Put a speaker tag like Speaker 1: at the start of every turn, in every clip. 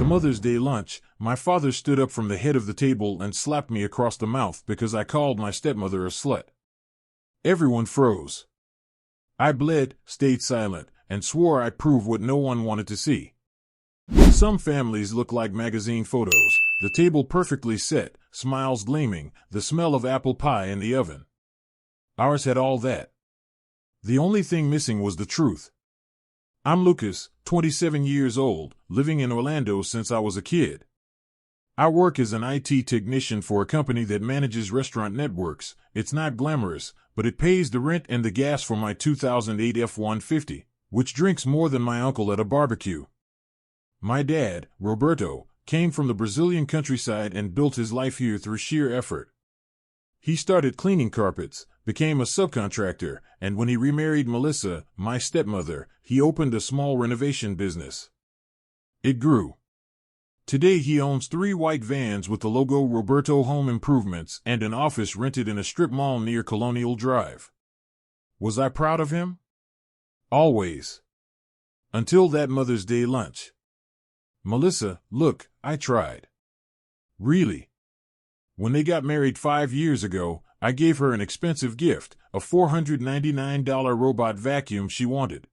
Speaker 1: the Mother's Day lunch, my father stood up from the head of the table and slapped me across the mouth because I called my stepmother a slut. Everyone froze. I bled, stayed silent, and swore I'd prove what no one wanted to see. Some families look like magazine photos, the table perfectly set, smiles gleaming, the smell of apple pie in the oven. Ours had all that. The only thing missing was the truth. I'm Lucas, 27 years old, living in Orlando since I was a kid. I work as an IT technician for a company that manages restaurant networks. It's not glamorous, but it pays the rent and the gas for my 2008 F-150, which drinks more than my uncle at a barbecue. My dad, Roberto, came from the Brazilian countryside and built his life here through sheer effort. He started cleaning carpets, became a subcontractor, and when he remarried Melissa, my stepmother, he opened a small renovation business. It grew. Today he owns 3 white vans with the logo Roberto Home Improvements and an office rented in a strip mall near Colonial Drive. Was I proud of him? Always. Until that Mother's Day lunch. Melissa, look, I tried. Really. When they got married 5 years ago, I gave her an expensive gift, a $499 robot vacuum she wanted.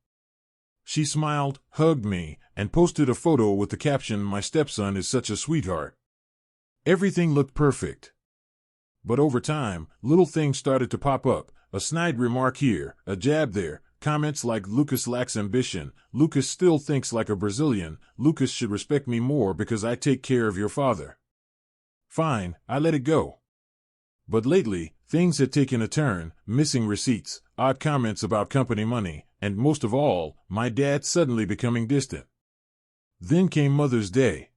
Speaker 1: She smiled, hugged me, and posted a photo with the caption, "My stepson is such a sweetheart." Everything looked perfect. But over time, little things started to pop up, a snide remark here, a jab there, comments like Lucas lacks ambition, Lucas still thinks like a Brazilian, Lucas should respect me more because I take care of your father. Fine, I let it go. But lately, things had taken a turn, missing receipts, odd comments about company money, and most of all, my dad suddenly becoming distant. Then came Mother's Day.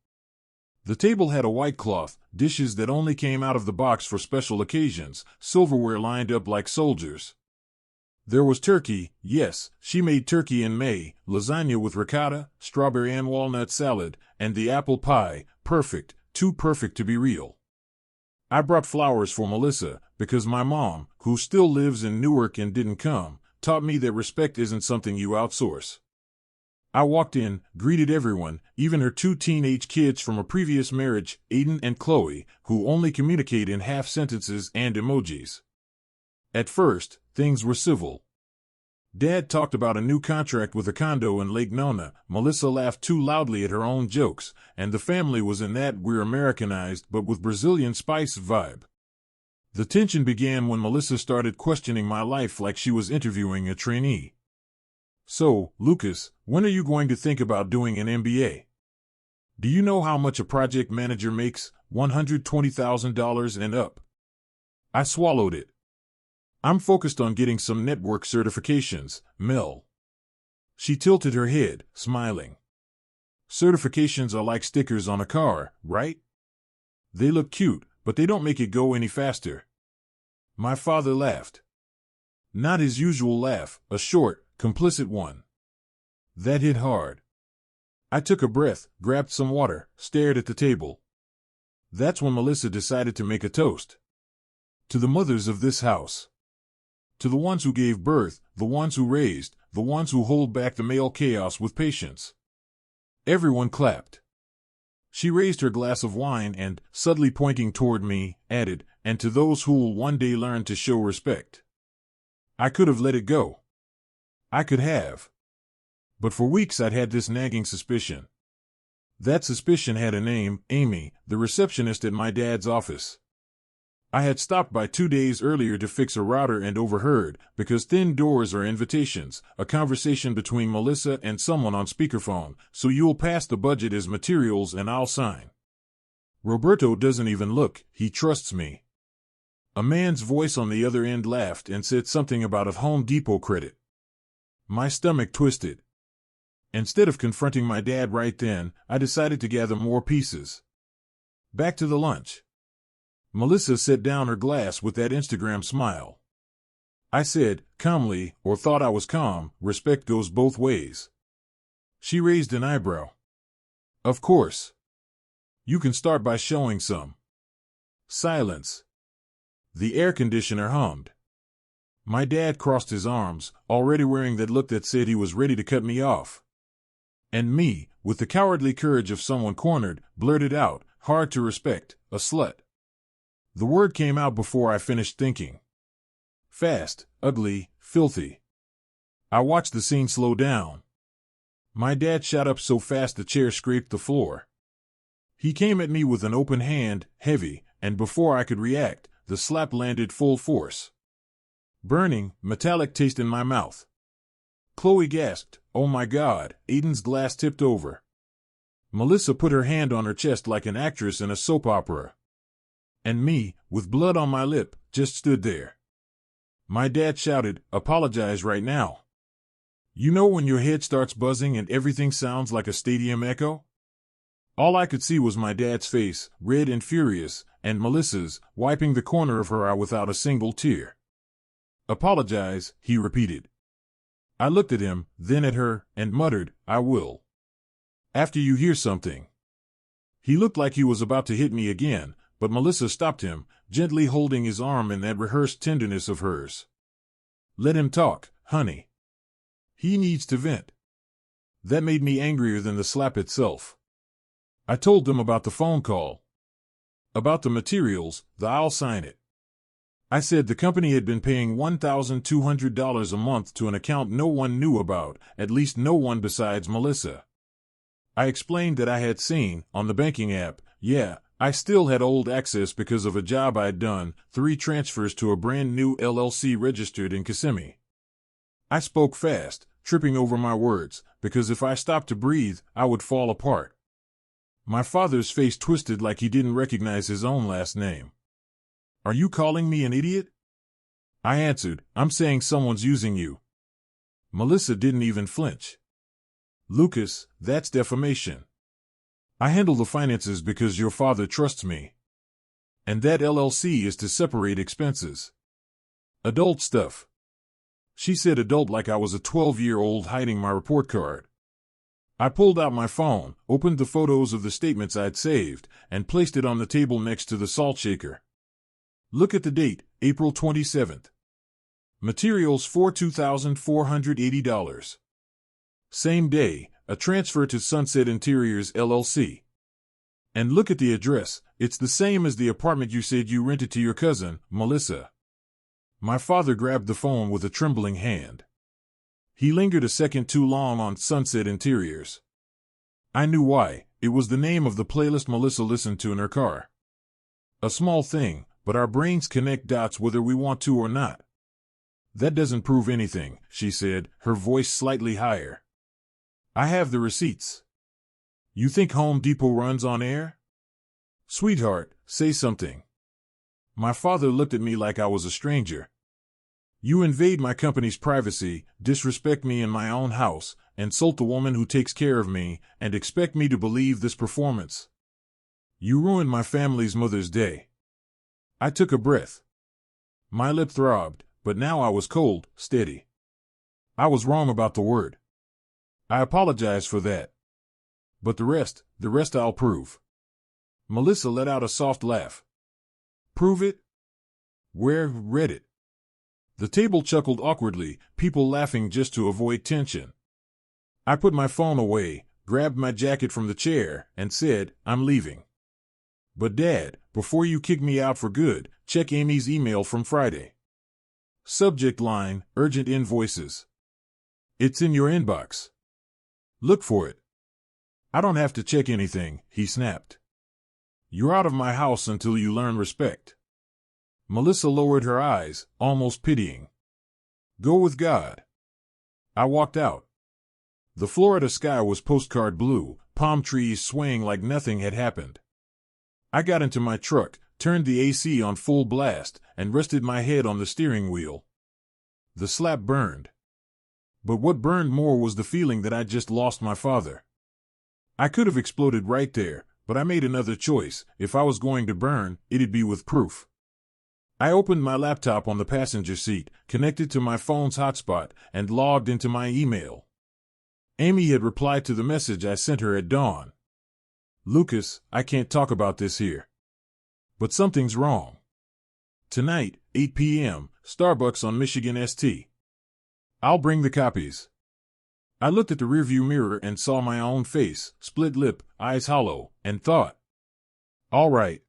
Speaker 1: The table had a white cloth, dishes that only came out of the box for special occasions, silverware lined up like soldiers. There was turkey, yes, she made turkey in May, lasagna with ricotta, strawberry and walnut salad, and the apple pie, perfect, too perfect to be real. I brought flowers for Melissa, because my mom, who still lives in Newark and didn't come, taught me that respect isn't something you outsource. I walked in, greeted everyone, even her 2 teenage kids from a previous marriage, Aiden and Chloe, who only communicate in half sentences and emojis. At first, things were civil. Dad talked about a new contract with a condo in Lake Nona, Melissa laughed too loudly at her own jokes, and the family was in that "we're Americanized but with Brazilian spice" vibe. The tension began when Melissa started questioning my life like she was interviewing a trainee. "So, Lucas, when are you going to think about doing an MBA? Do you know how much a project manager makes? $120,000 and up." I swallowed it. "I'm focused on getting some network certifications, Mel." She tilted her head, smiling. "Certifications are like stickers on a car, right? They look cute, but they don't make it go any faster." My father laughed. Not his usual laugh, a short, complicit one. That hit hard. I took a breath, grabbed some water, stared at the table. That's when Melissa decided to make a toast. To the mothers of this house. To the ones who gave birth, the ones who raised, the ones who hold back the male chaos with patience. Everyone clapped. She raised her glass of wine and, subtly pointing toward me, added, "And to those who will one day learn to show respect." I could have let it go. I could have. But for weeks I'd had this nagging suspicion. That suspicion had a name, Amy, the receptionist at my dad's office. I had stopped by 2 days earlier to fix a router and overheard, because thin doors are invitations, a conversation between Melissa and someone on speakerphone, "So you'll pass the budget as materials and I'll sign." Roberto doesn't even look, he trusts me. A man's voice on the other end laughed and said something about a Home Depot credit. My stomach twisted. Instead of confronting my dad right then, I decided to gather more pieces. Back to the lunch. Melissa set down her glass with that Instagram smile. I said, calmly, or thought I was calm, "Respect goes both ways." She raised an eyebrow. "Of course. You can start by showing some." Silence. The air conditioner hummed. My dad crossed his arms, already wearing that look that said he was ready to cut me off. And me, with the cowardly courage of someone cornered, blurted out, hard to respect, a slut. The word came out before I finished thinking. Fast, ugly, filthy. I watched the scene slow down. My dad shot up so fast the chair scraped the floor. He came at me with an open hand, heavy, and before I could react, the slap landed full force. Burning, metallic taste in my mouth. Chloe gasped, "Oh my God," Aiden's glass tipped over. Melissa put her hand on her chest like an actress in a soap opera. And me, with blood on my lip, just stood there. My dad shouted, "Apologize right now." You know when your head starts buzzing and everything sounds like a stadium echo? All I could see was my dad's face, red and furious, and Melissa's, wiping the corner of her eye without a single tear. "Apologize," he repeated. I looked at him, then at her, and muttered, "I will. After you hear something." He looked like he was about to hit me again, but Melissa stopped him, gently holding his arm in that rehearsed tenderness of hers. "Let him talk, honey. He needs to vent." That made me angrier than the slap itself. I told them about the phone call. About the materials, I'll sign it. I said the company had been paying $1,200 a month to an account no one knew about, at least no one besides Melissa. I explained that I had seen, on the banking app, I still had old access because of a job I'd done, 3 transfers to a brand new LLC registered in Kissimmee. I spoke fast, tripping over my words, because if I stopped to breathe, I would fall apart. My father's face twisted like he didn't recognize his own last name. "Are you calling me an idiot?" I answered, "I'm saying someone's using you." Melissa didn't even flinch. "Lucas, that's defamation. I handle the finances because your father trusts me. And that LLC is to separate expenses. Adult stuff." She said adult like I was a 12-year-old hiding my report card. I pulled out my phone, opened the photos of the statements I'd saved, and placed it on the table next to the salt shaker. "Look at the date, April 27th. Materials for $2,480. Same day, a transfer to Sunset Interiors LLC. And look at the address, it's the same as the apartment you said you rented to your cousin, Melissa." My father grabbed the phone with a trembling hand. He lingered a second too long on Sunset Interiors. I knew why. It was the name of the playlist Melissa listened to in her car. A small thing, but our brains connect dots whether we want to or not. "That doesn't prove anything," she said, her voice slightly higher. "I have the receipts. You think Home Depot runs on air? Sweetheart, say something." My father looked at me like I was a stranger. "You invade my company's privacy, disrespect me in my own house, insult the woman who takes care of me, and expect me to believe this performance. You ruined my family's Mother's Day." I took a breath. My lip throbbed, but now I was cold, steady. I was wrong about the word. I apologize for that. But the rest I'll prove. Melissa let out a soft laugh. "Prove it? Where? Read it." The table chuckled awkwardly, people laughing just to avoid tension. I put my phone away, grabbed my jacket from the chair, and said, "I'm leaving. But Dad, before you kick me out for good, check Amy's email from Friday. Subject line, urgent invoices. It's in your inbox. Look for it." "I don't have to check anything," he snapped. "You're out of my house until you learn respect." Melissa lowered her eyes, almost pitying. "Go with God." I walked out. The Florida sky was postcard blue, palm trees swaying like nothing had happened. I got into my truck, turned the AC on full blast, and rested my head on the steering wheel. The slap burned. But what burned more was the feeling that I'd just lost my father. I could have exploded right there, but I made another choice. If I was going to burn, it'd be with proof. I opened my laptop on the passenger seat, connected to my phone's hotspot, and logged into my email. Amy had replied to the message I sent her at dawn. "Lucas, I can't talk about this here. But something's wrong. Tonight, 8 p.m., Starbucks on Michigan St. I'll bring the copies." I looked at the rearview mirror and saw my own face, split lip, eyes hollow, and thought, all right.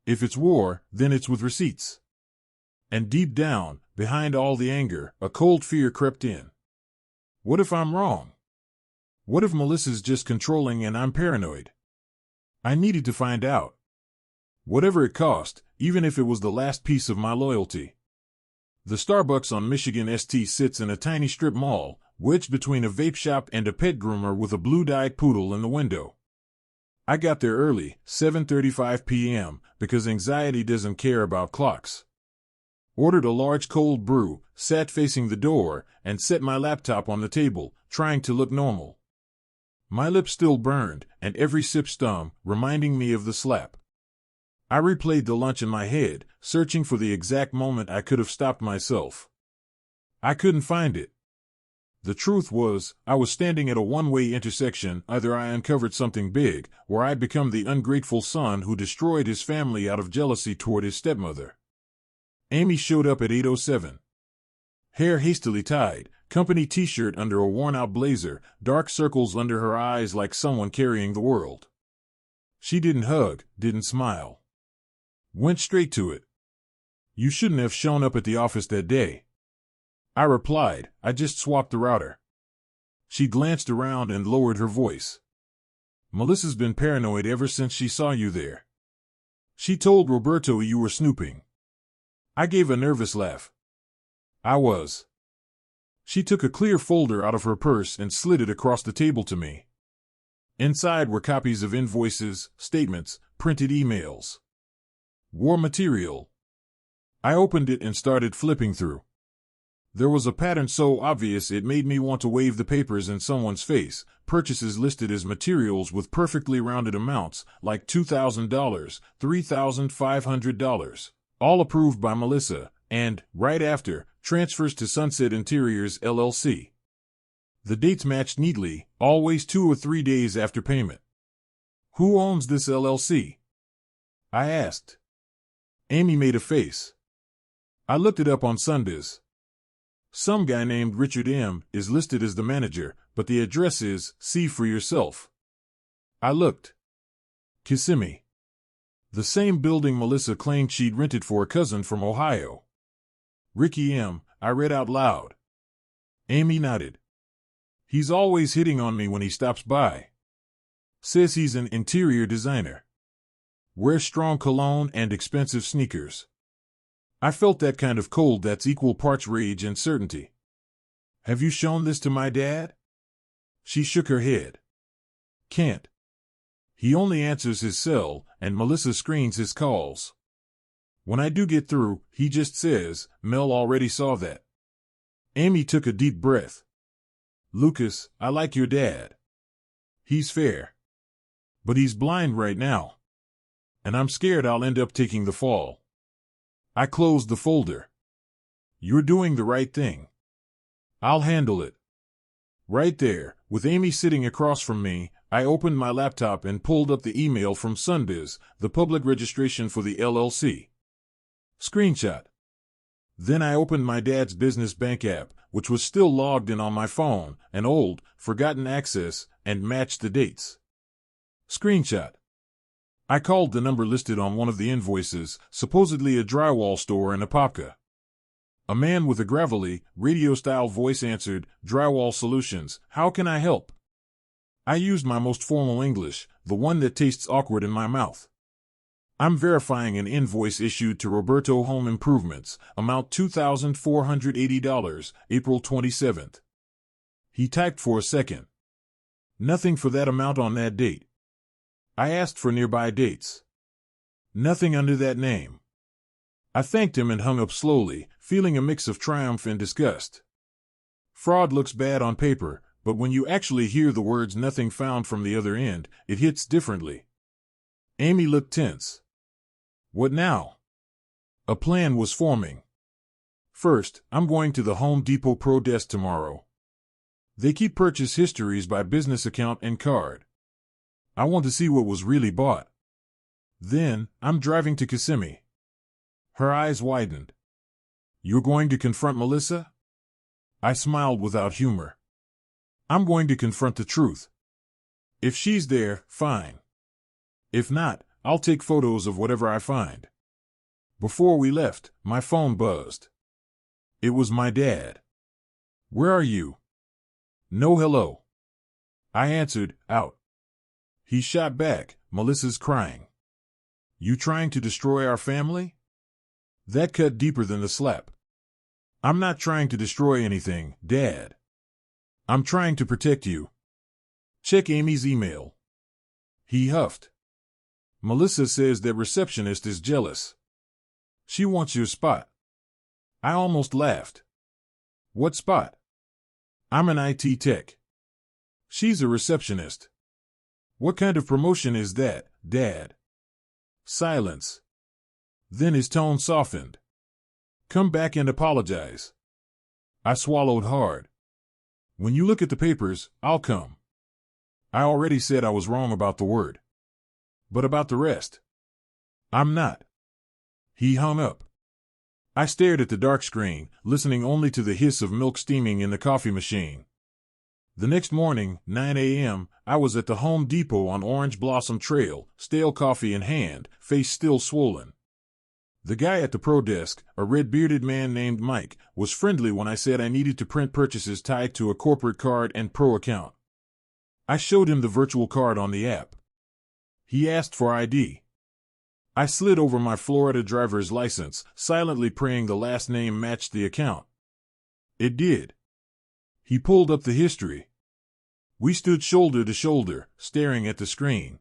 Speaker 1: If it's war, then it's with receipts. And deep down, behind all the anger, a cold fear crept in. What if I'm wrong? What if Melissa's just controlling and I'm paranoid? I needed to find out. Whatever it cost, even if it was the last piece of my loyalty. The Starbucks on Michigan St. sits in a tiny strip mall, wedged between a vape shop and a pet groomer with a blue-dyed poodle in the window. I got there early, 7:35 p.m., because anxiety doesn't care about clocks. Ordered a large cold brew, sat facing the door, and set my laptop on the table, trying to look normal. My lips still burned, and every sip stung, reminding me of the slap. I replayed the lunch in my head, searching for the exact moment I could have stopped myself. I couldn't find it. The truth was, I was standing at a one-way intersection. Either I uncovered something big, or I'd become the ungrateful son who destroyed his family out of jealousy toward his stepmother. Amy showed up at 8:07. Hair hastily tied, company t-shirt under a worn-out blazer, dark circles under her eyes like someone carrying the world. She didn't hug, didn't smile. Went straight to it. You shouldn't have shown up at the office that day. I replied, I just swapped the router. She glanced around and lowered her voice. Melissa's been paranoid ever since she saw you there. She told Roberto you were snooping. I gave a nervous laugh. I was. She took a clear folder out of her purse and slid it across the table to me. Inside were copies of invoices, statements, printed emails. War material. I opened it and started flipping through. There was a pattern so obvious it made me want to wave the papers in someone's face. Purchases listed as materials with perfectly rounded amounts, like $2,000, $3,500. All approved by Melissa, and, right after, transfers to Sunset Interiors LLC. The dates matched neatly, always 2 or 3 days after payment. Who owns this LLC? I asked. Amy made a face. I looked it up on Sundays. Some guy named Richard M. is listed as the manager, but the address is, see for yourself. I looked. Kissimmee. The same building Melissa claimed she'd rented for a cousin from Ohio. Ricky M., I read out loud. Amy nodded. He's always hitting on me when he stops by. Says he's an interior designer. Wears strong cologne and expensive sneakers. I felt that kind of cold that's equal parts rage and certainty. Have you shown this to my dad? She shook her head. Can't. He only answers his cell, and Melissa screens his calls. When I do get through, he just says, Mel already saw that. Amy took a deep breath. Lucas, I like your dad. He's fair. But he's blind right now. And I'm scared I'll end up taking the fall. I closed the folder. You're doing the right thing. I'll handle it. Right there, with Amy sitting across from me, I opened my laptop and pulled up the email from Sunbiz, the public registration for the LLC. Screenshot. Then I opened my dad's business bank app, which was still logged in on my phone, an old, forgotten access, and matched the dates. Screenshot. I called the number listed on one of the invoices, supposedly a drywall store in Apopka. A man with a gravelly, radio-style voice answered, Drywall Solutions, how can I help? I used my most formal English, the one that tastes awkward in my mouth. I'm verifying an invoice issued to Roberto Home Improvements, amount $2,480, April 27th. He typed for a second. Nothing for that amount on that date. I asked for nearby dates. Nothing under that name. I thanked him and hung up slowly, feeling a mix of triumph and disgust. Fraud looks bad on paper, but when you actually hear the words nothing found from the other end, it hits differently. Amy looked tense. What now? A plan was forming. First, I'm going to the Home Depot Pro Desk tomorrow. They keep purchase histories by business account and card. I want to see what was really bought. Then, I'm driving to Kissimmee. Her eyes widened. You're going to confront Melissa? I smiled without humor. I'm going to confront the truth. If she's there, fine. If not, I'll take photos of whatever I find. Before we left, my phone buzzed. It was my dad. Where are you? No hello. I answered, out. He shot back, Melissa's crying. You trying to destroy our family? That cut deeper than the slap. I'm not trying to destroy anything, Dad. I'm trying to protect you. Check Amy's email. He huffed. Melissa says that receptionist is jealous. She wants your spot. I almost laughed. What spot? I'm an IT tech. She's a receptionist. What kind of promotion is that, Dad? Silence. Then his tone softened. Come back and apologize. I swallowed hard. When you look at the papers, I'll come. I already said I was wrong about the word. But about the rest, I'm not. He hung up. I stared at the dark screen, listening only to the hiss of milk steaming in the coffee machine. The next morning, 9 a.m., I was at the Home Depot on Orange Blossom Trail, stale coffee in hand, face still swollen. The guy at the pro desk, a red-bearded man named Mike, was friendly when I said I needed to print purchases tied to a corporate card and pro account. I showed him the virtual card on the app. He asked for ID. I slid over my Florida driver's license, silently praying the last name matched the account. It did. He pulled up the history. We stood shoulder to shoulder, staring at the screen.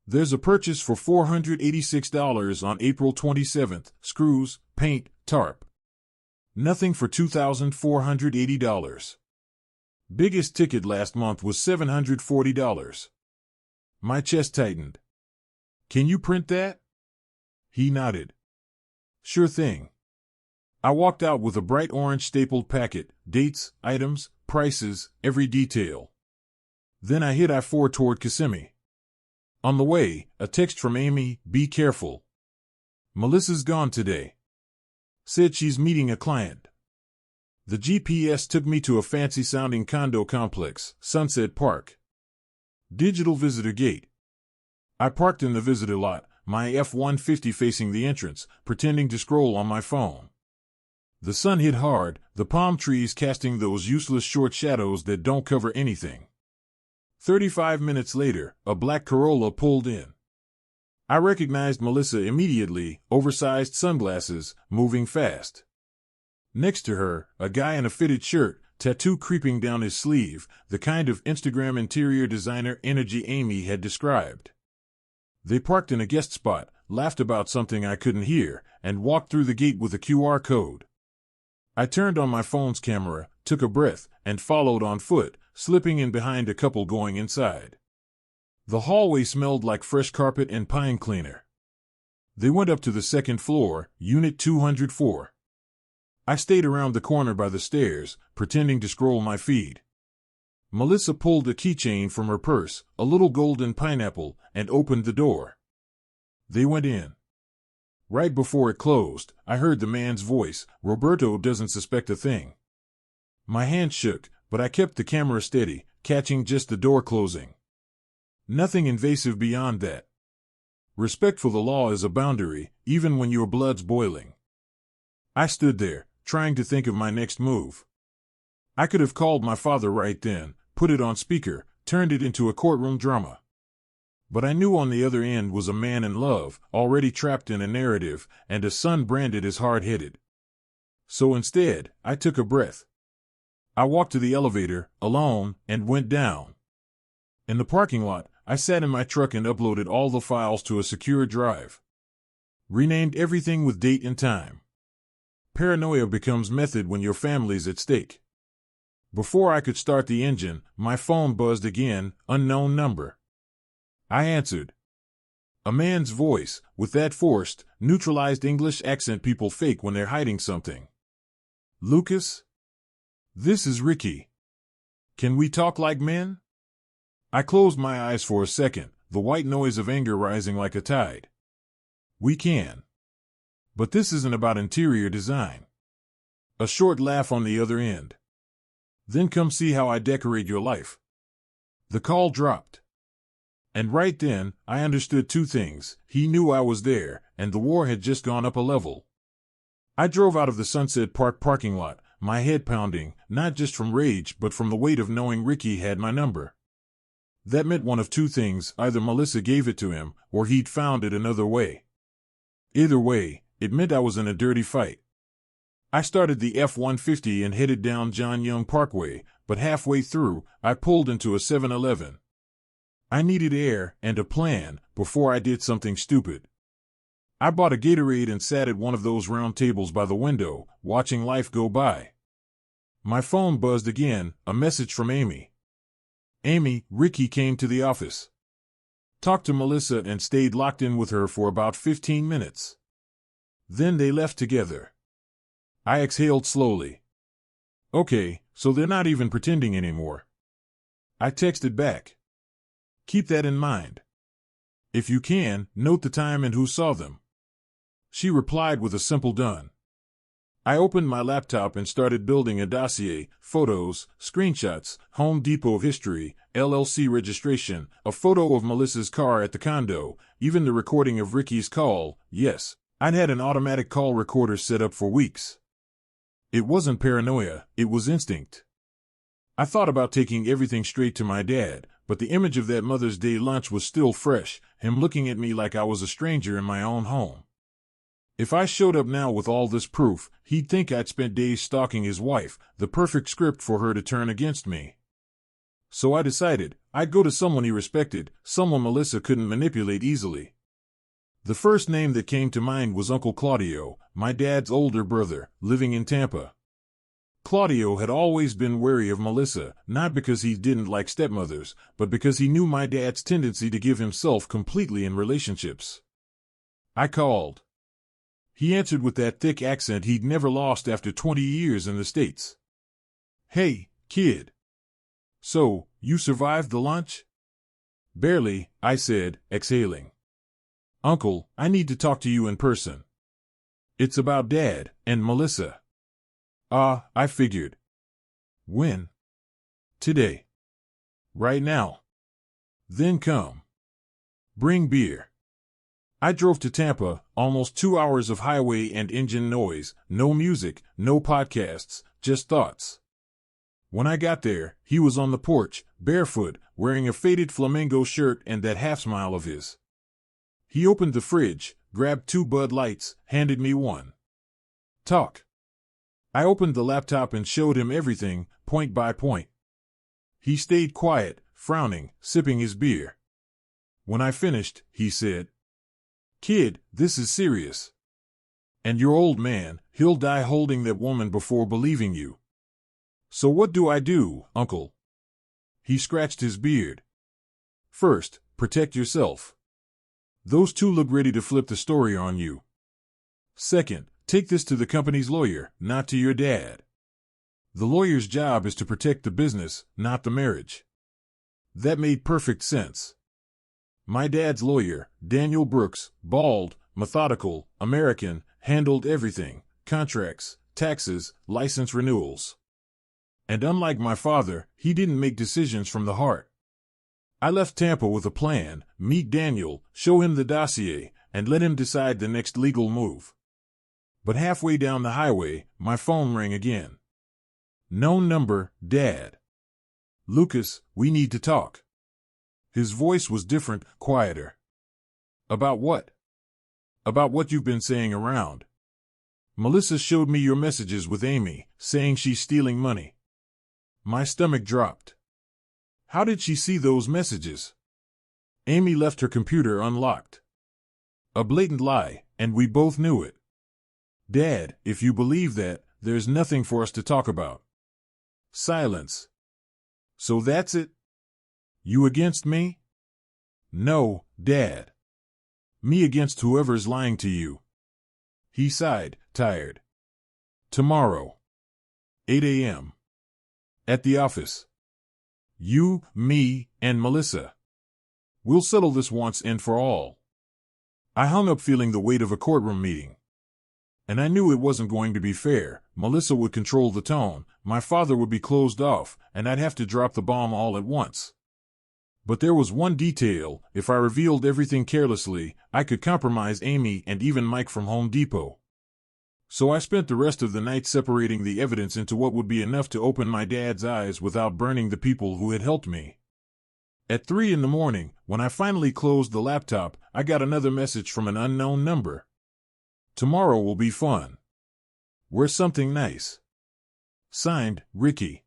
Speaker 1: There's a purchase for $486 on April 27th, screws, paint, tarp. Nothing for $2,480. Biggest ticket last month was $740. My chest tightened. Can you print that? He nodded. Sure thing. I walked out with a bright orange stapled packet, dates, items, prices, every detail. Then I hit I-4 toward Kissimmee. On the way, a text from Amy, be careful. Melissa's gone today. Said she's meeting a client. The GPS took me to a fancy-sounding condo complex, Sunset Park. Digital visitor gate. I parked in the visitor lot, my F-150 facing the entrance, pretending to scroll on my phone. The sun hit hard, the palm trees casting those useless short shadows that don't cover anything. 35 minutes later, a black Corolla pulled in. I recognized Melissa immediately, oversized sunglasses, moving fast. Next to her, a guy in a fitted shirt, tattoo creeping down his sleeve, the kind of Instagram interior designer energy Amy had described. They parked in a guest spot, laughed about something I couldn't hear, and walked through the gate with a QR code. I turned on my phone's camera, took a breath, and followed on foot, slipping in behind a couple going inside. The hallway smelled like fresh carpet and pine cleaner. They went up to the second floor, Unit 204. I stayed around the corner by the stairs, pretending to scroll my feed. Melissa pulled a keychain from her purse, a little golden pineapple, and opened the door. They went in. Right before it closed, I heard the man's voice, Roberto doesn't suspect a thing. My hand shook, but I kept the camera steady, catching just the door closing. Nothing invasive beyond that. Respect for the law is a boundary, even when your blood's boiling. I stood there, trying to think of my next move. I could have called my father right then, put it on speaker, turned it into a courtroom drama. But I knew on the other end was a man in love, already trapped in a narrative, and a son branded as hard-headed. So instead, I took a breath. I walked to the elevator, alone, and went down. In the parking lot, I sat in my truck and uploaded all the files to a secure drive. Renamed everything with date and time. Paranoia becomes method when your family's at stake. Before I could start the engine, my phone buzzed again, unknown number. I answered. A man's voice, with that forced, neutralized English accent people fake when they're hiding something. Lucas? This is Ricky. Can we talk like men? I closed my eyes for a second, the white noise of anger rising like a tide. We can. But this isn't about interior design. A short laugh on the other end. Then come see how I decorate your life. The call dropped. And right then, I understood two things. He knew I was there, and the war had just gone up a level. I drove out of the Sunset Park parking lot, my head pounding, not just from rage but from the weight of knowing Ricky had my number. That meant one of two things: either Melissa gave it to him, or he'd found it another way. Either way, it meant I was in a dirty fight. I started the F-150 and headed down John Young Parkway, but halfway through, I pulled into a 7-Eleven. I needed air and a plan before I did something stupid. I bought a Gatorade and sat at one of those round tables by the window, watching life go by. My phone buzzed again, a message from Amy. Amy, Ricky came to the office. Talked to Melissa and stayed locked in with her for about 15 minutes. Then they left together. I exhaled slowly. Okay, so they're not even pretending anymore. I texted back. Keep that in mind. If you can, note the time and who saw them. She replied with a simple done. I opened my laptop and started building a dossier: photos, screenshots, Home Depot history, LLC registration, a photo of Melissa's car at the condo, even the recording of Ricky's call. Yes, I'd had an automatic call recorder set up for weeks. It wasn't paranoia, it was instinct. I thought about taking everything straight to my dad, but the image of that Mother's Day lunch was still fresh, him looking at me like I was a stranger in my own home. If I showed up now with all this proof, he'd think I'd spent days stalking his wife, the perfect script for her to turn against me. So I decided I'd go to someone he respected, someone Melissa couldn't manipulate easily. The first name that came to mind was Uncle Claudio, my dad's older brother, living in Tampa. Claudio had always been wary of Melissa, not because he didn't like stepmothers, but because he knew my dad's tendency to give himself completely in relationships. I called. He answered with that thick accent he'd never lost after 20 years in the States. Hey, kid. So, you survived the lunch? Barely, I said, exhaling. Uncle, I need to talk to you in person. It's about Dad and Melissa. I figured. When? Today. Right now. Then come. Bring beer. I drove to Tampa, almost 2 hours of highway and engine noise, no music, no podcasts, just thoughts. When I got there, he was on the porch, barefoot, wearing a faded flamingo shirt and that half-smile of his. He opened the fridge, grabbed 2 Bud Lights, handed me one. Talk. I opened the laptop and showed him everything, point by point. He stayed quiet, frowning, sipping his beer. When I finished, he said, Kid, this is serious. And your old man, he'll die holding that woman before believing you. So what do I do, Uncle? He scratched his beard. First, protect yourself. Those two look ready to flip the story on you. Second, take this to the company's lawyer, not to your dad. The lawyer's job is to protect the business, not the marriage. That made perfect sense. My dad's lawyer, Daniel Brooks, bald, methodical, American, handled everything: contracts, taxes, license renewals. And unlike my father, he didn't make decisions from the heart. I left Tampa with a plan: meet Daniel, show him the dossier, and let him decide the next legal move. But halfway down the highway, my phone rang again. Known number, Dad. Lucas, we need to talk. His voice was different, quieter. About what? About what you've been saying around. Melissa showed me your messages with Amy, saying she's stealing money. My stomach dropped. How did she see those messages? Amy left her computer unlocked. A blatant lie, and we both knew it. Dad, if you believe that, there's nothing for us to talk about. Silence. So that's it? You against me? No, Dad. Me against whoever's lying to you. He sighed, tired. Tomorrow. 8 a.m. At the office. You, me, and Melissa. We'll settle this once and for all. I hung up feeling the weight of a courtroom meeting. And I knew it wasn't going to be fair. Melissa would control the tone, my father would be closed off, and I'd have to drop the bomb all at once. But there was one detail: if I revealed everything carelessly, I could compromise Amy and even Mike from Home Depot. So I spent the rest of the night separating the evidence into what would be enough to open my dad's eyes without burning the people who had helped me. At 3 in the morning, when I finally closed the laptop, I got another message from an unknown number. Tomorrow will be fun. Wear something nice. Signed, Ricky.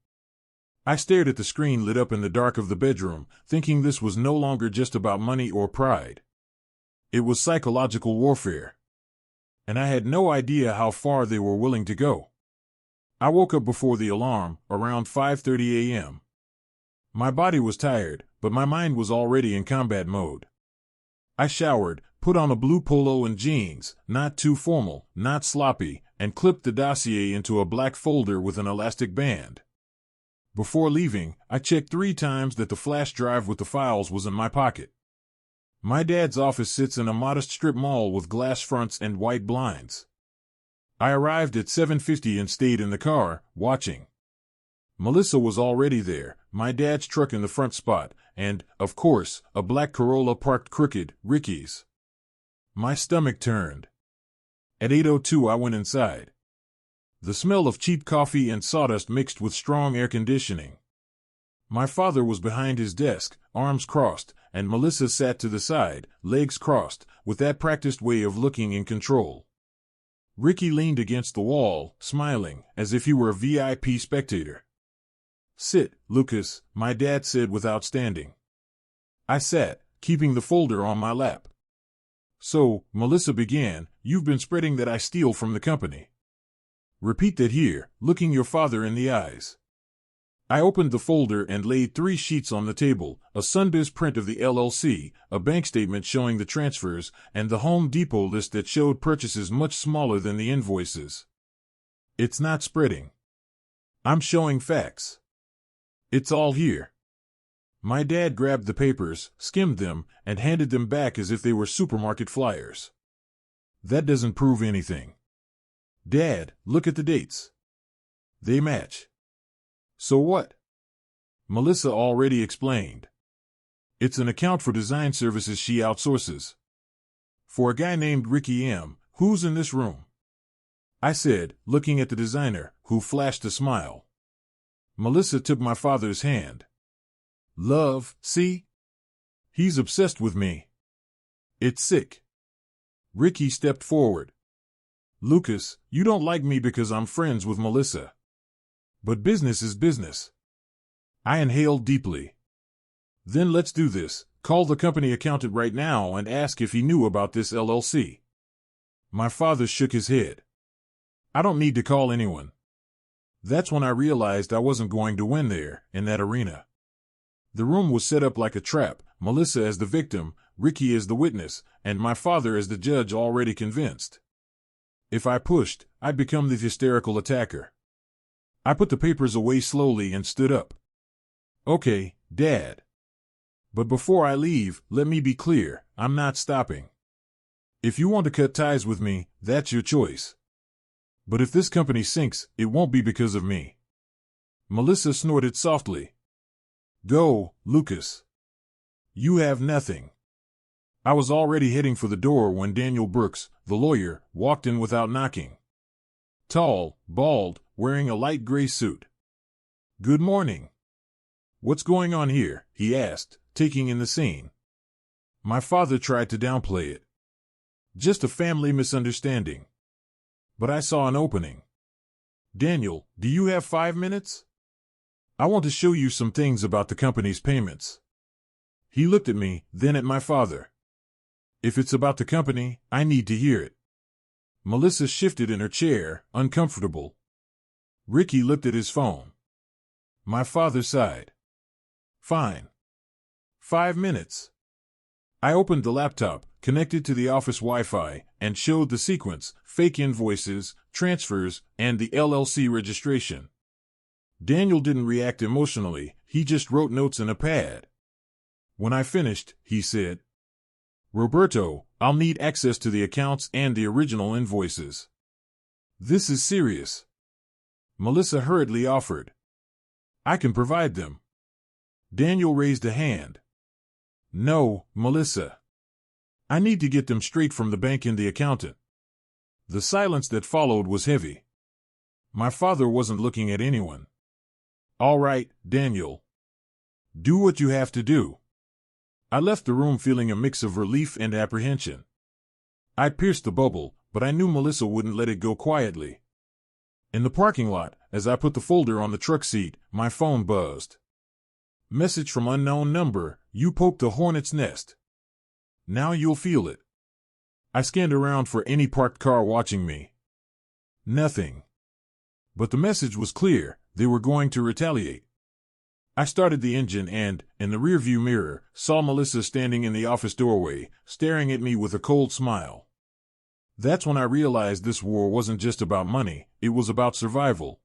Speaker 1: I stared at the screen lit up in the dark of the bedroom, thinking this was no longer just about money or pride. It was psychological warfare. And I had no idea how far they were willing to go. I woke up before the alarm, around 5:30 a.m. My body was tired, but my mind was already in combat mode. I showered, put on a blue polo and jeans, not too formal, not sloppy, and clipped the dossier into a black folder with an elastic band. Before leaving, I checked 3 times that the flash drive with the files was in my pocket. My dad's office sits in a modest strip mall with glass fronts and white blinds. I arrived at 7:50 and stayed in the car, watching. Melissa was already there, my dad's truck in the front spot, and, of course, a black Corolla parked crooked, Ricky's. My stomach turned. At 8:02 I went inside. The smell of cheap coffee and sawdust mixed with strong air conditioning. My father was behind his desk, arms crossed, and Melissa sat to the side, legs crossed, with that practiced way of looking in control. Ricky leaned against the wall, smiling, as if he were a VIP spectator. "Sit, Lucas," my dad said without standing. I sat, keeping the folder on my lap. "So," Melissa began, "you've been spreading that I steal from the company. Repeat that here, looking your father in the eyes." I opened the folder and laid 3 sheets on the table, a Sunbiz print of the LLC, a bank statement showing the transfers, and the Home Depot list that showed purchases much smaller than the invoices. "It's not spreading. I'm showing facts. It's all here." My dad grabbed the papers, skimmed them, and handed them back as if they were supermarket flyers. "That doesn't prove anything." "Dad, look at the dates. They match." "So what?" Melissa already explained. "It's an account for design services she outsources. For a guy named Ricky M., who's in this room," I said, looking at the designer, who flashed a smile. Melissa took my father's hand. "Love, see? He's obsessed with me. It's sick." Ricky stepped forward. "Lucas, you don't like me because I'm friends with Melissa. But business is business." I inhaled deeply. "Then let's do this. Call the company accountant right now and ask if he knew about this LLC." My father shook his head. "I don't need to call anyone." That's when I realized I wasn't going to win there, in that arena. The room was set up like a trap, Melissa as the victim, Ricky as the witness, and my father as the judge already convinced. If I pushed, I'd become the hysterical attacker. I put the papers away slowly and stood up. "Okay, Dad. But before I leave, let me be clear, I'm not stopping. If you want to cut ties with me, that's your choice. But if this company sinks, it won't be because of me." Melissa snorted softly. "Go, Lucas. You have nothing." I was already heading for the door when Daniel Brooks, the lawyer, walked in without knocking. Tall, bald, wearing a light gray suit. "Good morning. What's going on here?" he asked, taking in the scene. My father tried to downplay it. "Just a family misunderstanding." But I saw an opening. "Daniel, do you have 5 minutes? I want to show you some things about the company's payments." He looked at me, then at my father. "If it's about the company, I need to hear it." Melissa shifted in her chair, uncomfortable. Ricky looked at his phone. My father sighed. "Fine. 5 minutes." I opened the laptop, connected to the office Wi-Fi, and showed the sequence: fake invoices, transfers, and the LLC registration. Daniel didn't react emotionally, he just wrote notes in a pad. When I finished, he said, "Roberto, I'll need access to the accounts and the original invoices." This is serious. Melissa hurriedly offered. I can provide them. Daniel raised a hand. No, Melissa. I need to get them straight from the bank and the accountant. The silence that followed was heavy. My father wasn't looking at anyone. All right, Daniel. Do what you have to do. I left the room feeling a mix of relief and apprehension. I pierced the bubble, but I knew Melissa wouldn't let it go quietly. In the parking lot, as I put the folder on the truck seat, my phone buzzed. Message from unknown number, you poked a hornet's nest. Now you'll feel it. I scanned around for any parked car watching me. Nothing. But the message was clear, they were going to retaliate. I started the engine and, in the rearview mirror, saw Melissa standing in the office doorway, staring at me with a cold smile. That's when I realized this war wasn't just about money, it was about survival.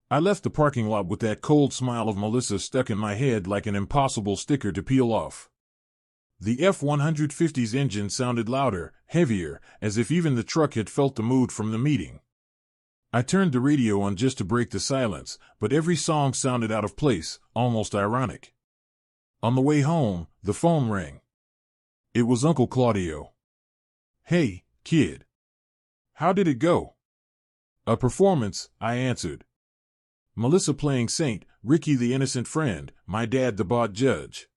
Speaker 1: I left the parking lot with that cold smile of Melissa stuck in my head like an impossible sticker to peel off. The F-150's engine sounded louder, heavier, as if even the truck had felt the mood from the meeting. I turned the radio on just to break the silence, but every song sounded out of place, almost ironic. On the way home, the phone rang. It was Uncle Claudio. Hey, kid. How did it go? A performance, I answered. Melissa playing Saint, Ricky the innocent friend, my dad the bought judge.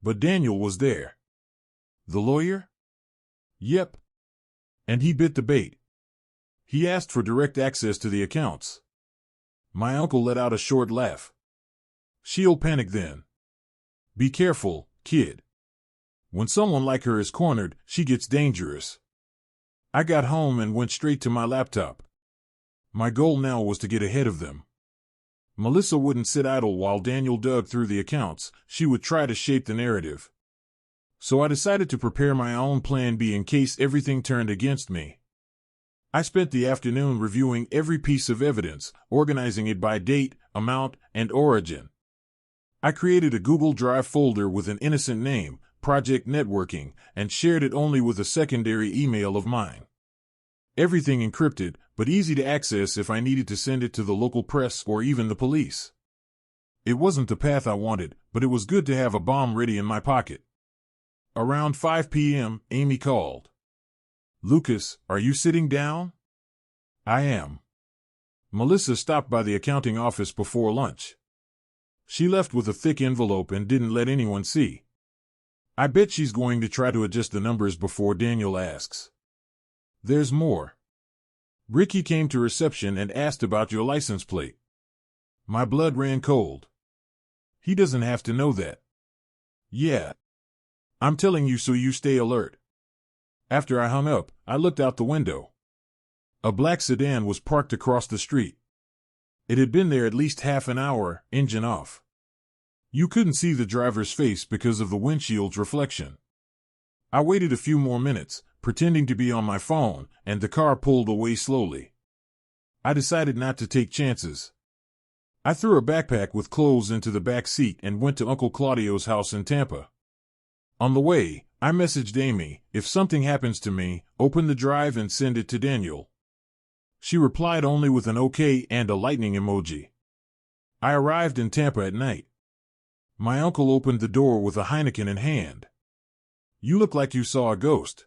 Speaker 1: But Daniel was there. The lawyer? Yep. And he bit the bait. He asked for direct access to the accounts. My uncle let out a short laugh. She'll panic then. Be careful, kid. When someone like her is cornered, she gets dangerous. I got home and went straight to my laptop. My goal now was to get ahead of them. Melissa wouldn't sit idle while Daniel dug through the accounts, she would try to shape the narrative. So I decided to prepare my own plan B in case everything turned against me. I spent the afternoon reviewing every piece of evidence, organizing it by date, amount, and origin. I created a Google Drive folder with an innocent name, Project Networking, and shared it only with a secondary email of mine. Everything encrypted, but easy to access if I needed to send it to the local press or even the police. It wasn't the path I wanted, but it was good to have a bomb ready in my pocket. Around 5 p.m., Amy called. Lucas, are you sitting down? I am. Melissa stopped by the accounting office before lunch. She left with a thick envelope and didn't let anyone see. I bet she's going to try to adjust the numbers before Daniel asks. There's more. Ricky came to reception and asked about your license plate. My blood ran cold. He doesn't have to know that. Yeah. I'm telling you so you stay alert. After I hung up, I looked out the window. A black sedan was parked across the street. It had been there at least half an hour, engine off. You couldn't see the driver's face because of the windshield's reflection. I waited a few more minutes, pretending to be on my phone, and the car pulled away slowly. I decided not to take chances. I threw a backpack with clothes into the back seat and went to Uncle Claudio's house in Tampa. On the way, I messaged Amy, if something happens to me, open the drive and send it to Daniel. She replied only with an okay and a lightning emoji. I arrived in Tampa at night. My uncle opened the door with a Heineken in hand. You look like you saw a ghost.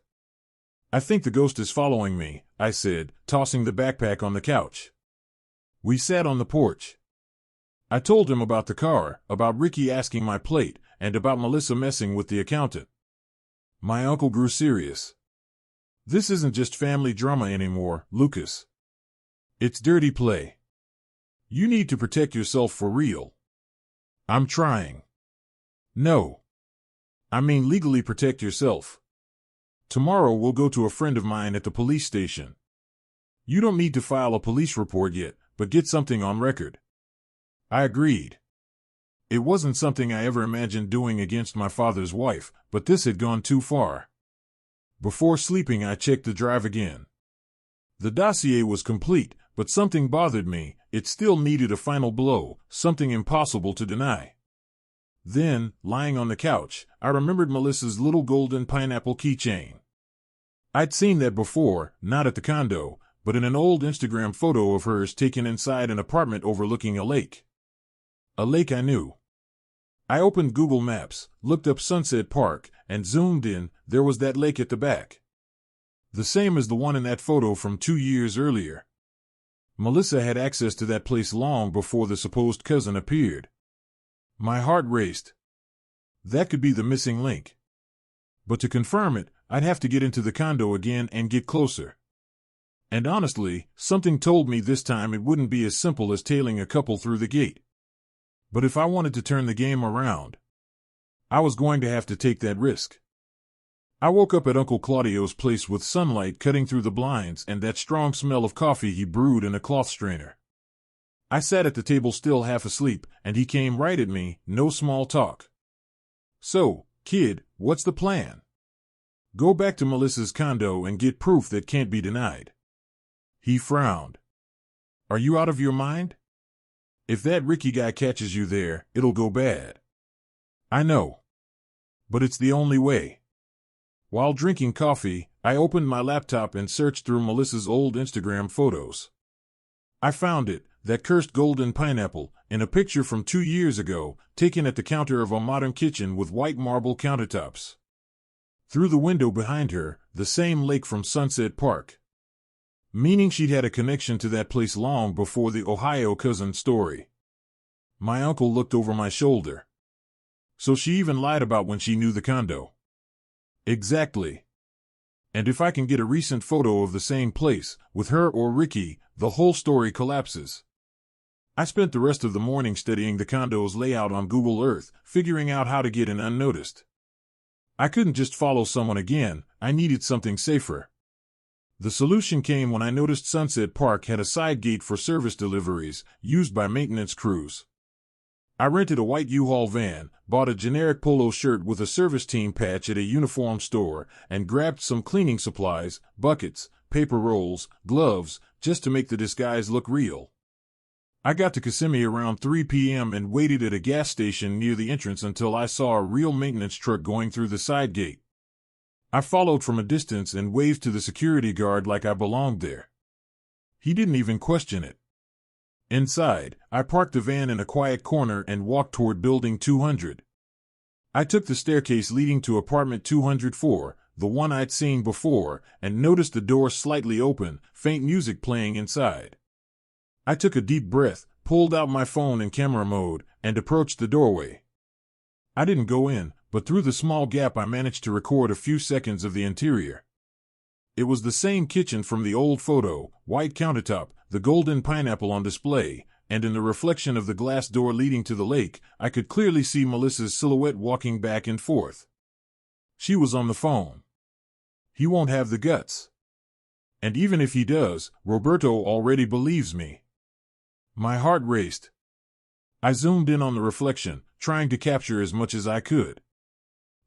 Speaker 1: I think the ghost is following me, I said, tossing the backpack on the couch. We sat on the porch. I told him about the car, about Ricky asking my plate, and about Melissa messing with the accountant. My uncle grew serious. This isn't just family drama anymore, Lucas. It's dirty play. You need to protect yourself for real. I'm trying. No. I mean legally protect yourself. Tomorrow we'll go to a friend of mine at the police station. You don't need to file a police report yet, but get something on record. I agreed. It wasn't something I ever imagined doing against my father's wife, but this had gone too far. Before sleeping, I checked the drive again. The dossier was complete, but something bothered me. It still needed a final blow, something impossible to deny. Then, lying on the couch, I remembered Melissa's little golden pineapple keychain. I'd seen that before, not at the condo, but in an old Instagram photo of hers taken inside an apartment overlooking a lake. A lake I knew. I opened Google Maps, looked up Sunset Park, and zoomed in. There was that lake at the back. The same as the one in that photo from 2 years earlier. Melissa had access to that place long before the supposed cousin appeared. My heart raced. That could be the missing link. But to confirm it, I'd have to get into the condo again and get closer. And honestly, something told me this time it wouldn't be as simple as tailing a couple through the gate. But if I wanted to turn the game around, I was going to have to take that risk. I woke up at Uncle Claudio's place with sunlight cutting through the blinds and that strong smell of coffee he brewed in a cloth strainer. I sat at the table still half asleep, and he came right at me, no small talk. So, kid, what's the plan? Go back to Melissa's condo and get proof that can't be denied. He frowned. Are you out of your mind? If that Ricky guy catches you there, it'll go bad. I know. But it's the only way. While drinking coffee, I opened my laptop and searched through Melissa's old Instagram photos. I found it, that cursed golden pineapple, in a picture from 2 years ago, taken at the counter of a modern kitchen with white marble countertops. Through the window behind her, the same lake from Sunset Park. Meaning she'd had a connection to that place long before the Ohio cousin story. My uncle looked over my shoulder. So she even lied about when she knew the condo. Exactly. And if I can get a recent photo of the same place, with her or Ricky, the whole story collapses. I spent the rest of the morning studying the condo's layout on Google Earth, figuring out how to get in unnoticed. I couldn't just follow someone again, I needed something safer. The solution came when I noticed Sunset Park had a side gate for service deliveries, used by maintenance crews. I rented a white U-Haul van, bought a generic polo shirt with a service team patch at a uniform store, and grabbed some cleaning supplies, buckets, paper rolls, gloves, just to make the disguise look real. I got to Kissimmee around 3 p.m. and waited at a gas station near the entrance until I saw a real maintenance truck going through the side gate. I followed from a distance and waved to the security guard like I belonged there. He didn't even question it. Inside, I parked the van in a quiet corner and walked toward Building 200. I took the staircase leading to apartment 204, the one I'd seen before, and noticed the door slightly open, faint music playing inside. I took a deep breath, pulled out my phone in camera mode, and approached the doorway. I didn't go in, but through the small gap I managed to record a few seconds of the interior. It was the same kitchen from the old photo, white countertop, the golden pineapple on display, and in the reflection of the glass door leading to the lake, I could clearly see Melissa's silhouette walking back and forth. She was on the phone. He won't have the guts. And even if he does, Roberto already believes me. My heart raced. I zoomed in on the reflection, trying to capture as much as I could.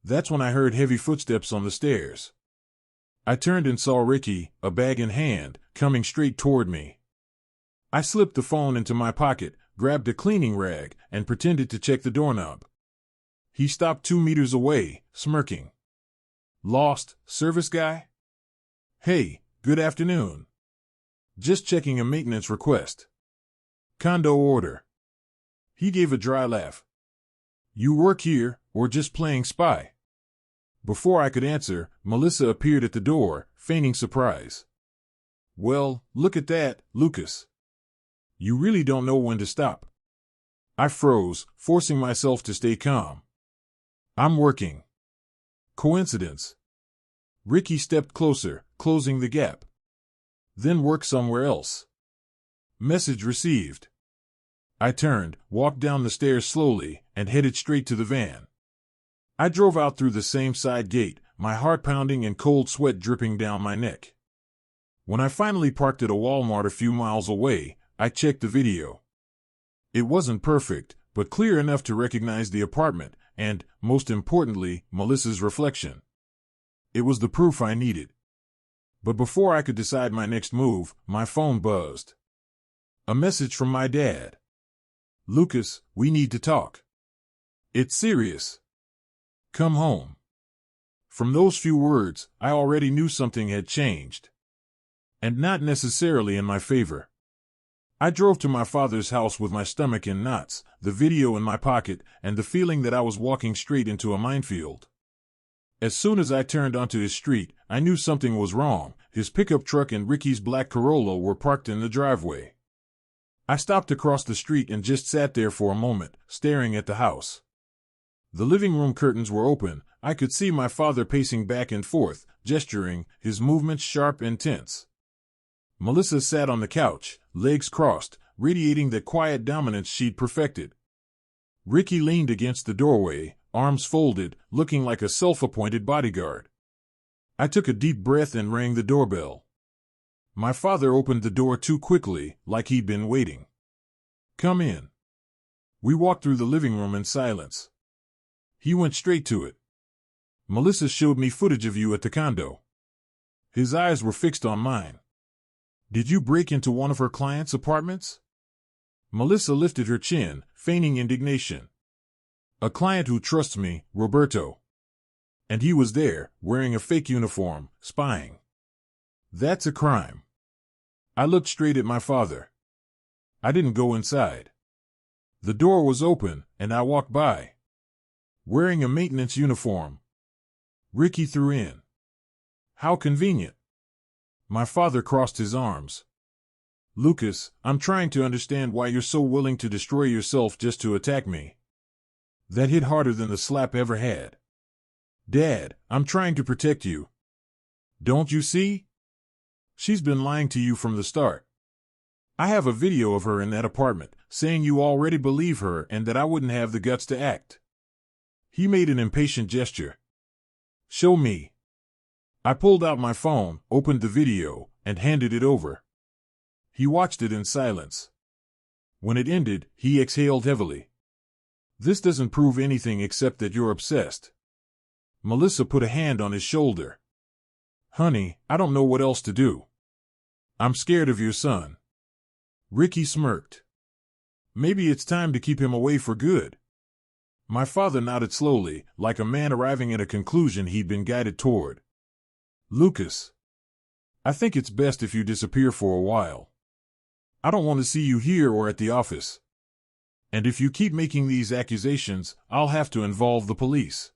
Speaker 1: That's when I heard heavy footsteps on the stairs. I turned and saw Ricky, a bag in hand, coming straight toward me. I slipped the phone into my pocket, grabbed a cleaning rag, and pretended to check the doorknob. He stopped 2 meters away, smirking. Lost, service guy? Hey, good afternoon. Just checking a maintenance request. Condo order. He gave a dry laugh. You work here, or just playing spy? Before I could answer, Melissa appeared at the door, feigning surprise. Well, look at that, Lucas. You really don't know when to stop. I froze, forcing myself to stay calm. I'm working. Coincidence. Ricky stepped closer, closing the gap. Then work somewhere else. Message received. I turned, walked down the stairs slowly, and headed straight to the van. I drove out through the same side gate, my heart pounding and cold sweat dripping down my neck. When I finally parked at a Walmart a few miles away, I checked the video. It wasn't perfect, but clear enough to recognize the apartment and, most importantly, Melissa's reflection. It was the proof I needed. But before I could decide my next move, my phone buzzed. A message from my dad. Lucas, we need to talk. It's serious. Come home. From those few words, I already knew something had changed. and not necessarily in my favor. I drove to my father's house with my stomach in knots, the video in my pocket, and the feeling that I was walking straight into a minefield. As soon as I turned onto his street, I knew something was wrong. His pickup truck and Ricky's black Corolla were parked in the driveway. I stopped across the street and just sat there for a moment, staring at the house. The living room curtains were open. I could see my father pacing back and forth, gesturing, his movements sharp and tense. Melissa sat on the couch, legs crossed, radiating the quiet dominance she'd perfected. Ricky leaned against the doorway, arms folded, looking like a self-appointed bodyguard. I took a deep breath and rang the doorbell. My father opened the door too quickly, like he'd been waiting. "Come in." We walked through the living room in silence. He went straight to it. "Melissa showed me footage of you at the condo." His eyes were fixed on mine. "Did you break into one of her clients' apartments?" Melissa lifted her chin, feigning indignation. "A client who trusts me, Roberto. And he was there, wearing a fake uniform, spying. That's a crime." I looked straight at my father. I didn't go inside. The door was open, and I walked by. Wearing a maintenance uniform. Ricky threw in. "How convenient." My father crossed his arms. "Lucas, I'm trying to understand why you're so willing to destroy yourself just to attack me." That hit harder than the slap ever had. "Dad, I'm trying to protect you. Don't you see? She's been lying to you from the start. I have a video of her in that apartment, saying you already believe her and that I wouldn't have the guts to act." He made an impatient gesture. "Show me." I pulled out my phone, opened the video, and handed it over. He watched it in silence. When it ended, he exhaled heavily. "This doesn't prove anything except that you're obsessed." Melissa put a hand on his shoulder. "Honey, I don't know what else to do. I'm scared of your son." Ricky smirked. "Maybe it's time to keep him away for good." My father nodded slowly, like a man arriving at a conclusion he'd been guided toward. "Lucas, I think it's best if you disappear for a while. I don't want to see you here or at the office. And if you keep making these accusations, I'll have to involve the police."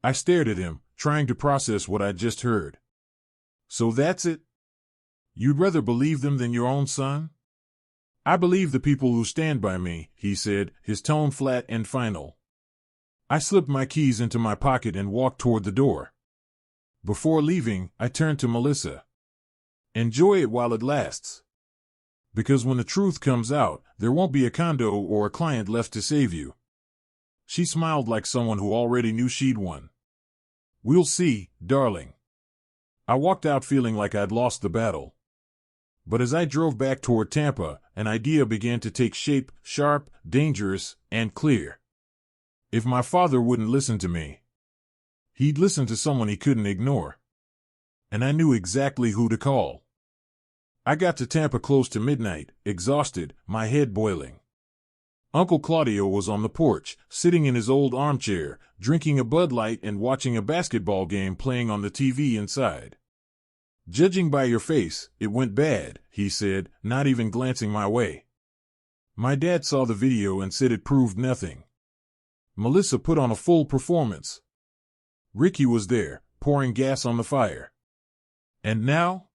Speaker 1: I stared at him, trying to process what I'd just heard. "So that's it? You'd rather believe them than your own son?" "I believe the people who stand by me," he said, his tone flat and final. I slipped my keys into my pocket and walked toward the door. Before leaving, I turned to Melissa. "Enjoy it while it lasts. Because when the truth comes out, there won't be a condo or a client left to save you." She smiled like someone who already knew she'd won. "We'll see, darling." I walked out feeling like I'd lost the battle. But as I drove back toward Tampa, an idea began to take shape, sharp, dangerous, and clear. If my father wouldn't listen to me, he'd listen to someone he couldn't ignore. And I knew exactly who to call. I got to Tampa close to midnight, exhausted, my head boiling. Uncle Claudio was on the porch, sitting in his old armchair, drinking a Bud Light and watching a basketball game playing on the TV inside. "Judging by your face, it went bad," he said, not even glancing my way. "My dad saw the video and said it proved nothing. Melissa put on a full performance. Ricky was there, pouring gas on the fire. And now?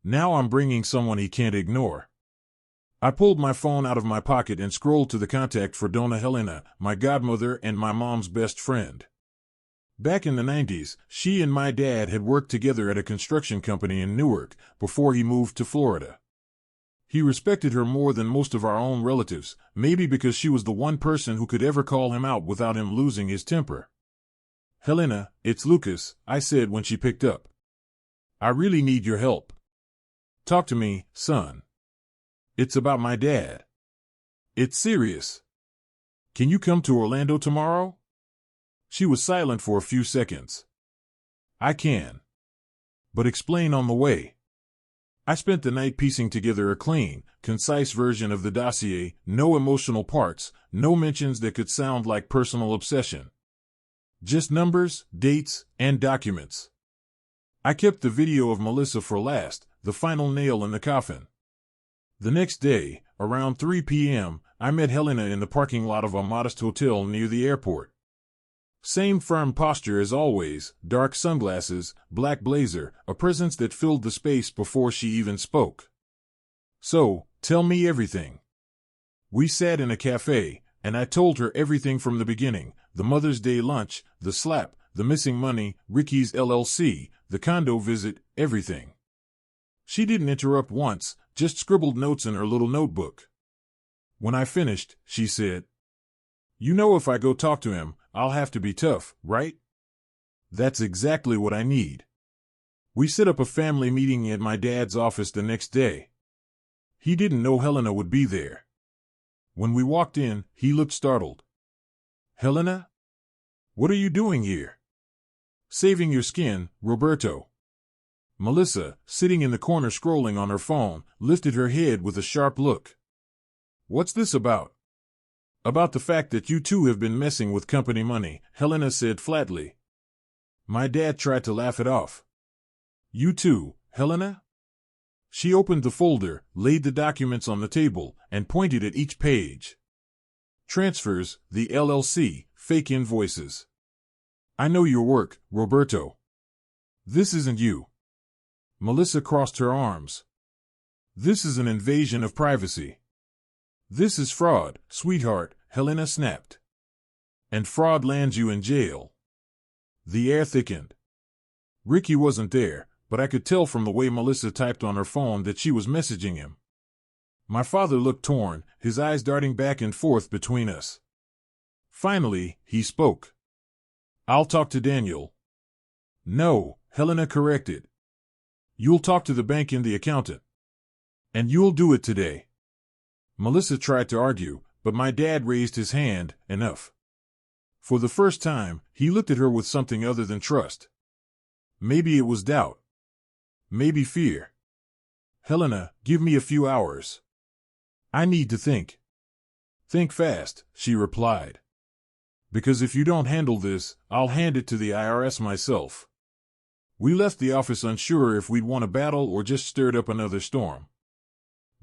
Speaker 1: Now I'm bringing someone he can't ignore." I pulled my phone out of my pocket and scrolled to the contact for Donna Helena, my godmother and my mom's best friend. Back in the 90s, she and my dad had worked together at a construction company in Newark before he moved to Florida. He respected her more than most of our own relatives, maybe because she was the one person who could ever call him out without him losing his temper. "Helena, it's Lucas," I said when she picked up. "I really need your help." "Talk to me, son." "It's about my dad." "It's serious." "Can you come to Orlando tomorrow?" She was silent for a few seconds. "I can. But explain on the way." I spent the night piecing together a clean, concise version of the dossier, no emotional parts, no mentions that could sound like personal obsession. Just numbers, dates, and documents. I kept the video of Melissa for last, the final nail in the coffin. The next day, around 3 p.m., I met Helena in the parking lot of a modest hotel near the airport. Same firm posture as always, dark sunglasses, black blazer, a presence that filled the space before she even spoke. "So, tell me everything." We sat in a cafe, and I told her everything from the beginning: the Mother's Day lunch, the slap, the missing money, Ricky's LLC, the condo visit, everything. She didn't interrupt once, just scribbled notes in her little notebook. When I finished, she said, "You know, if I go talk to him, I'll have to be tough, right?" That's exactly what I need. We set up a family meeting at my dad's office the next day. He didn't know Helena would be there. When we walked in, he looked startled. "Helena? What are you doing here?" "Saving your skin, Roberto." Melissa, sitting in the corner scrolling on her phone, lifted her head with a sharp look. "What's this about?" "About the fact that you two have been messing with company money," Helena said flatly. My dad tried to laugh it off. "You too, Helena?" She opened the folder, laid the documents on the table, and pointed at each page. "Transfers, the LLC, fake invoices. I know your work, Roberto. This isn't you." Melissa crossed her arms. "This is an invasion of privacy." "This is fraud, sweetheart," Helena snapped. "And fraud lands you in jail." The air thickened. Ricky wasn't there, but I could tell from the way Melissa typed on her phone that she was messaging him. My father looked torn, his eyes darting back and forth between us. Finally, he spoke. "I'll talk to Daniel." "No," Helena corrected. "You'll talk to the bank and the accountant. And you'll do it today." Melissa tried to argue, but my dad raised his hand. "Enough." For the first time, he looked at her with something other than trust. Maybe it was doubt. Maybe fear. "Helena, give me a few hours. I need to think." "Think fast," she replied. "Because if you don't handle this, I'll hand it to the IRS myself." We left the office unsure if we'd won a battle or just stirred up another storm.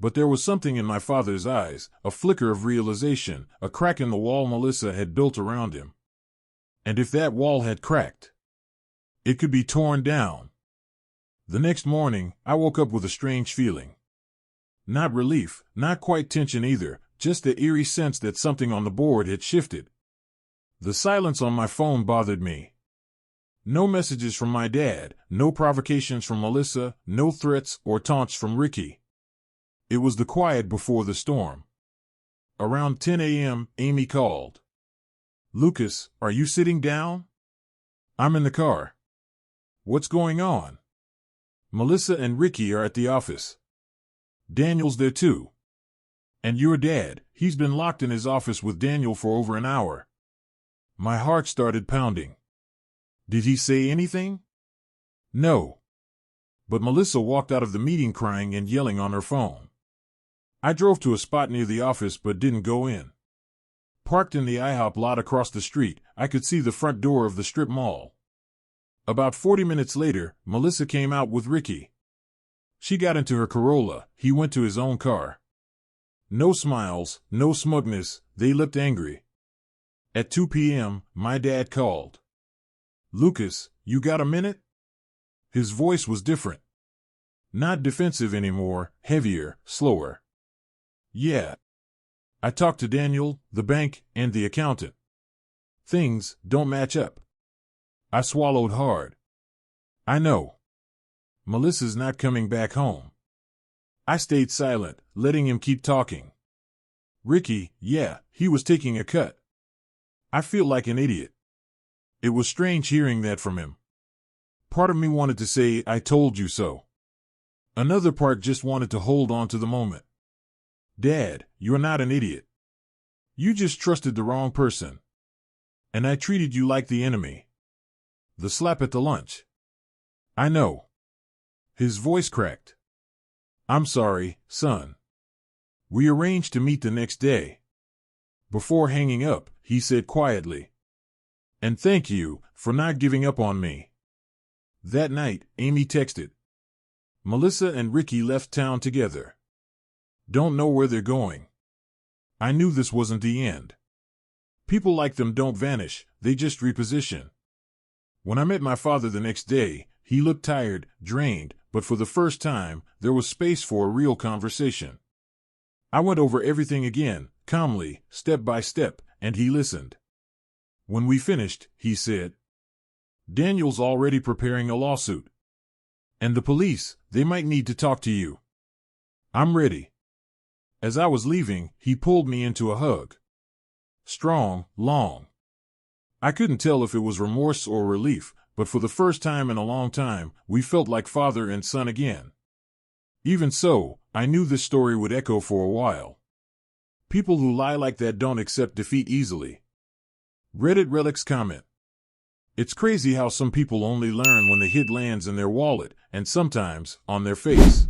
Speaker 1: But there was something in my father's eyes, a flicker of realization, a crack in the wall Melissa had built around him. And if that wall had cracked, it could be torn down. The next morning, I woke up with a strange feeling. Not relief, not quite tension either, just the eerie sense that something on the board had shifted. The silence on my phone bothered me. No messages from my dad, no provocations from Melissa, no threats or taunts from Ricky. It was the quiet before the storm. Around 10 a.m., Amy called. "Lucas, are you sitting down?" "I'm in the car." "What's going on?" "Melissa and Ricky are at the office. Daniel's there too. And your dad, he's been locked in his office with Daniel for over an hour." My heart started pounding. "Did he say anything?" "No." But Melissa walked out of the meeting crying and yelling on her phone. I drove to a spot near the office but didn't go in. Parked in the IHOP lot across the street, I could see the front door of the strip mall. About 40 minutes later, Melissa came out with Ricky. She got into her Corolla, he went to his own car. No smiles, no smugness, they looked angry. At 2 p.m., my dad called. "Lucas, you got a minute?" His voice was different. Not defensive anymore, heavier, slower. "Yeah. I talked to Daniel, the bank, and the accountant. Things don't match up." I swallowed hard. "I know. Melissa's not coming back home." I stayed silent, letting him keep talking. "Ricky, yeah, he was taking a cut." I feel like an idiot. It was strange hearing that from him. Part of me wanted to say, "I told you so." Another part just wanted to hold on to the moment. "Dad, you're not an idiot. You just trusted the wrong person. And I treated you like the enemy." The slap at the lunch. "I know." His voice cracked. "I'm sorry, son." We arranged to meet the next day. Before hanging up, he said quietly, "And thank you for not giving up on me." That night, Amy texted, Melissa and Ricky left town together. Don't know where they're going. I knew this wasn't the end. People like them don't vanish, they just reposition. When I met my father the next day, he looked tired, drained, but for the first time, there was space for a real conversation. I went over everything again, calmly, step by step, and he listened. When we finished, he said, "Daniel's already preparing a lawsuit. And the police, they might need to talk to you. I'm ready." As I was leaving, he pulled me into a hug. Strong, long. I couldn't tell if it was remorse or relief, but for the first time in a long time, we felt like father and son again. Even so, I knew this story would echo for a while. People who lie like that don't accept defeat easily. Reddit Relics comment. It's crazy how some people only learn when the hit lands in their wallet, and sometimes, on their face.